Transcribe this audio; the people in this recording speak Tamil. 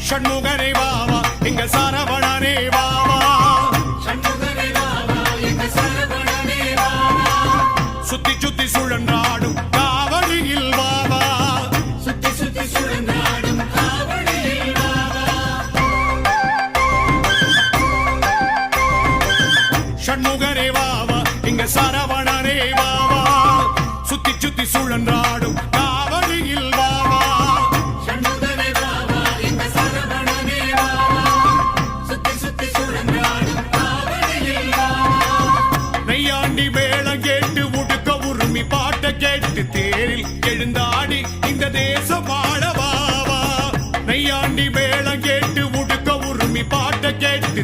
ஷண்முகனே வாவா எங்க சரவணனே வாவா சுத்தி சுத்தி சுழன்றாடும் காவடியில் வாவா ஷண்முகனே வாவா எங்க சரவணனே வாவா சுத்தி சுத்தி சுழன்றாடும் காவடியில் வாவா நெய்யாண்டி மேளம் கேட்டு உடுக்க உரிமை பாட்ட கேட்டு தேரில் எழுந்தாடி இந்த தேசம் ஆளவாவா நெய்யாண்டி மேளம் கேட்டு உடுக்க உரிமை பாட்ட கேட்டு